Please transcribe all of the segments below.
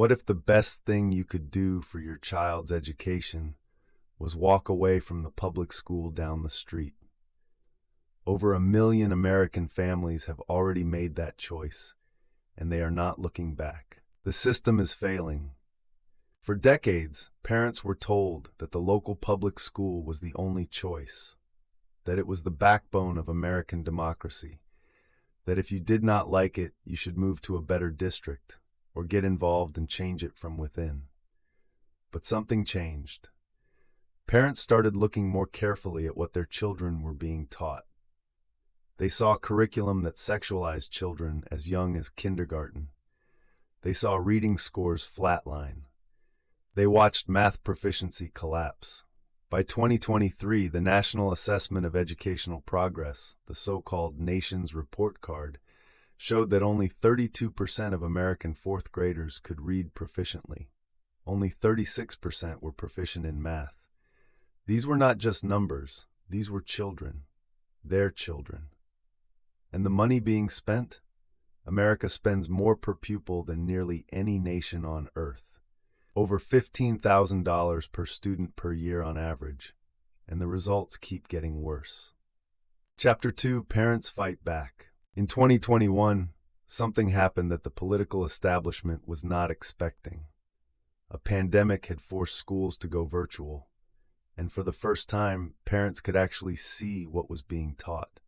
What if the best thing you could do for your child's education was walk away from the public school down the street? Over 1 million American families have already made that choice, and they are not looking back. The system is failing. For decades, parents were told that the local public school was the only choice, that it was the backbone of American democracy, that if you did not like it, you should move to a better district or get involved and change it from within. But something changed. Parents started looking more carefully at what their children were being taught. They saw curriculum that sexualized children as young as kindergarten. They saw reading scores flatline. They watched math proficiency collapse. By 2023, the National Assessment of Educational Progress, the so-called Nation's Report Card, showed that only 32% of American fourth graders could read proficiently. Only 36% were proficient in math. These were not just numbers, these were children, their children. And the money being spent? America spends more per pupil than nearly any nation on earth. Over $15,000 per student per year on average, and the results keep getting worse. Chapter 2, Parents Fight Back. In 2021, something happened that the political establishment was not expecting. A pandemic had forced schools to go virtual, and for the first time, parents could actually see what was being taught.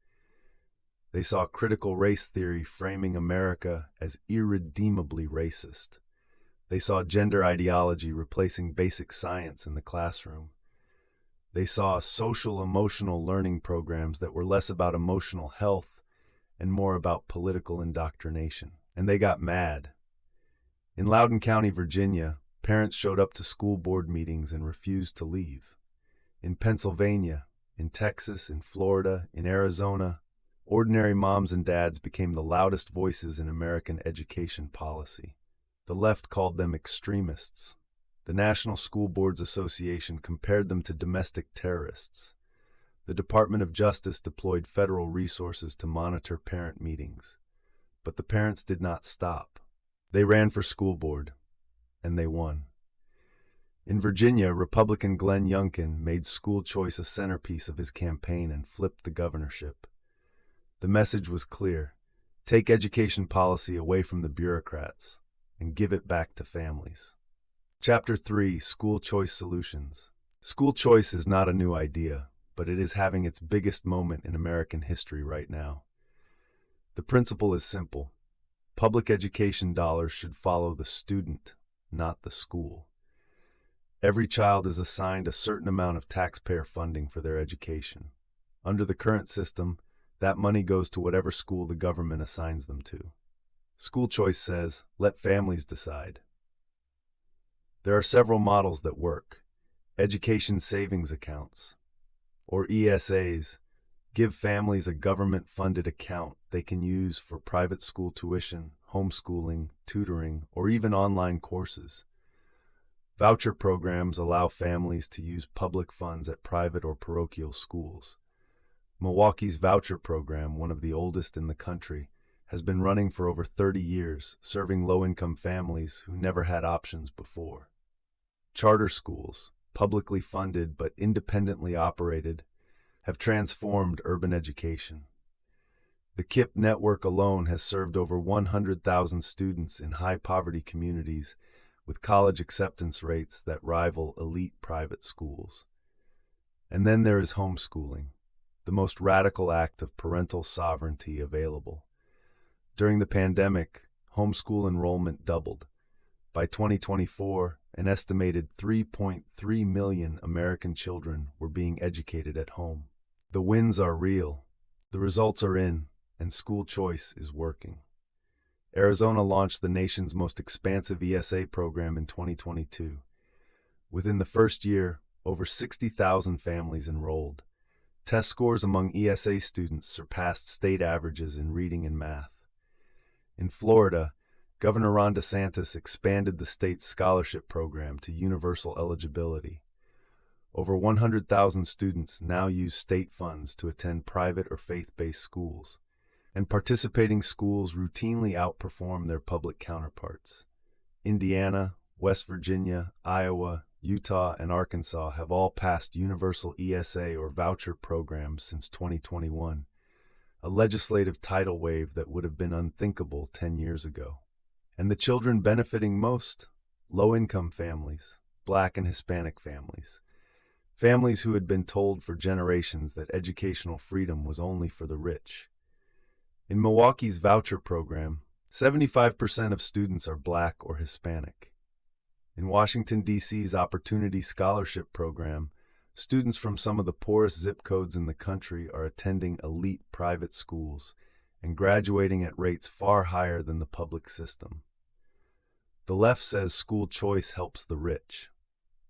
They saw critical race theory framing America as irredeemably racist. They saw gender ideology replacing basic science in the classroom. They saw social-emotional learning programs that were less about emotional health and more about political indoctrination. And they got mad. In Loudoun County, Virginia, parents showed up to school board meetings and refused to leave. In Pennsylvania, in Texas, in Florida, in Arizona, ordinary moms and dads became the loudest voices in American education policy. The left called them extremists. The National School Boards Association compared them to domestic terrorists. The Department of Justice deployed federal resources to monitor parent meetings. But the parents did not stop. They ran for school board, and they won. In Virginia, Republican Glenn Youngkin made school choice a centerpiece of his campaign and flipped the governorship. The message was clear: take education policy away from the bureaucrats and give it back to families. Chapter 3, School Choice Solutions. School choice is not a new idea, but it is having its biggest moment in American history right now. The principle is simple. Public education dollars should follow the student, not the school. Every child is assigned a certain amount of taxpayer funding for their education. Under the current system, that money goes to whatever school the government assigns them to. School choice says, let families decide. There are several models that work. Education savings accounts, or ESAs, give families a government-funded account they can use for private school tuition, homeschooling, tutoring, or even online courses. Voucher programs allow families to use public funds at private or parochial schools. Milwaukee's voucher program, one of the oldest in the country, has been running for over 30 years, serving low-income families who never had options before. Charter schools, publicly funded but independently operated, have transformed urban education. The KIPP network alone has served over 100,000 students in high-poverty communities with college acceptance rates that rival elite private schools. And then there is homeschooling, the most radical act of parental sovereignty available. During the pandemic, homeschool enrollment doubled. By 2024, an estimated 3.3 million American children were being educated at home. The wins are real, the results are in, and school choice is working. Arizona launched the nation's most expansive ESA program in 2022. Within the first year, over 60,000 families enrolled. Test scores among ESA students surpassed state averages in reading and math. In Florida, Governor Ron DeSantis expanded the state's scholarship program to universal eligibility. Over 100,000 students now use state funds to attend private or faith-based schools, and participating schools routinely outperform their public counterparts. Indiana, West Virginia, Iowa, Utah, and Arkansas have all passed universal ESA or voucher programs since 2021, a legislative tidal wave that would have been unthinkable 10 years ago. And the children benefiting most? Low-income families, Black and Hispanic families, families who had been told for generations that educational freedom was only for the rich. In Milwaukee's voucher program, 75% of students are Black or Hispanic. In Washington, D.C.'s Opportunity Scholarship Program, students from some of the poorest zip codes in the country are attending elite private schools and graduating at rates far higher than the public system. The left says school choice helps the rich.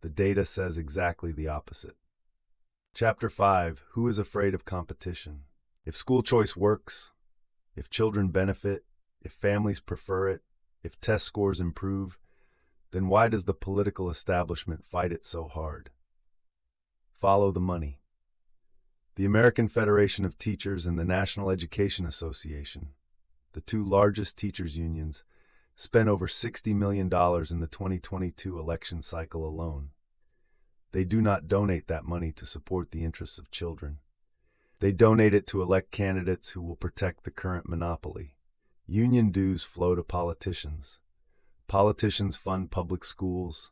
The data says exactly the opposite. Chapter 5: Who is afraid of competition? If school choice works, if children benefit, if families prefer it, if test scores improve, then why does the political establishment fight it so hard? Follow the money. The American Federation of Teachers and the National Education Association, the two largest teachers' unions, spent over $60 million in the 2022 election cycle alone. They do not donate that money to support the interests of children. They donate it to elect candidates who will protect the current monopoly. Union dues flow to politicians. Politicians fund public schools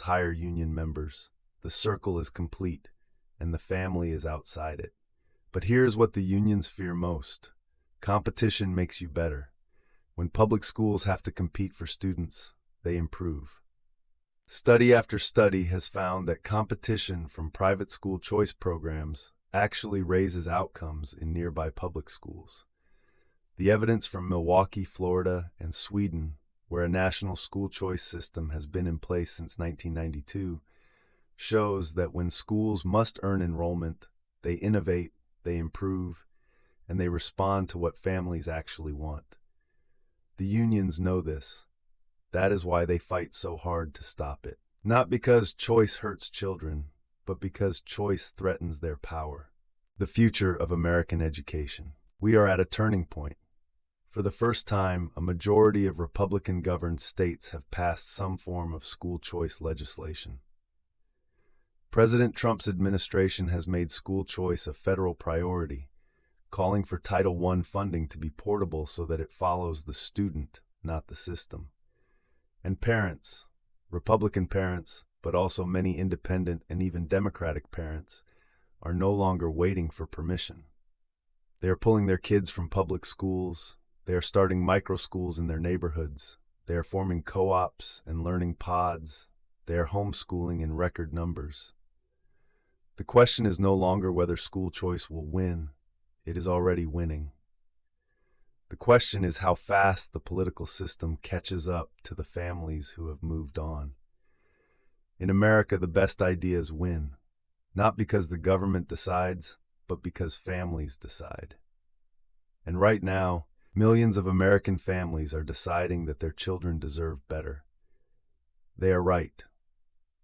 hire union members. The circle is complete, and the family is outside it. But here's what the unions fear most. Competition makes you better. When public schools have to compete for students, they improve. Study after study has found that competition from private school choice programs actually raises outcomes in nearby public schools. The evidence from Milwaukee, Florida, and Sweden, where a national school choice system has been in place since 1992, shows that when schools must earn enrollment, they innovate, they improve, and they respond to what families actually want. The unions know this. That is why they fight so hard to stop it. Not because choice hurts children, but because choice threatens their power. The future of American education. We are at a turning point. For the first time, a majority of Republican-governed states have passed some form of school choice legislation. President Trump's administration has made school choice a federal priority, calling for Title I funding to be portable so that it follows the student, not the system. And parents, Republican parents, but also many independent and even Democratic parents, are no longer waiting for permission. They are pulling their kids from public schools. They are starting micro schools in their neighborhoods. They are forming co-ops and learning pods. They are homeschooling in record numbers. The question is no longer whether school choice will win. It is already winning. The question is how fast the political system catches up to the families who have moved on. In America, the best ideas win, not because the government decides, but because families decide. And right now, millions of American families are deciding that their children deserve better. They are right.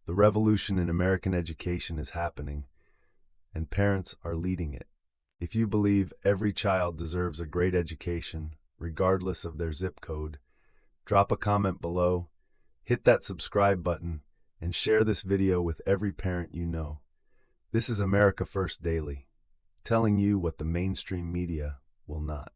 The revolution in American education is happening, and parents are leading it. If you believe every child deserves a great education, regardless of their zip code, drop a comment below, hit that subscribe button, and share this video with every parent you know. This is America First Daily, telling you what the mainstream media will not.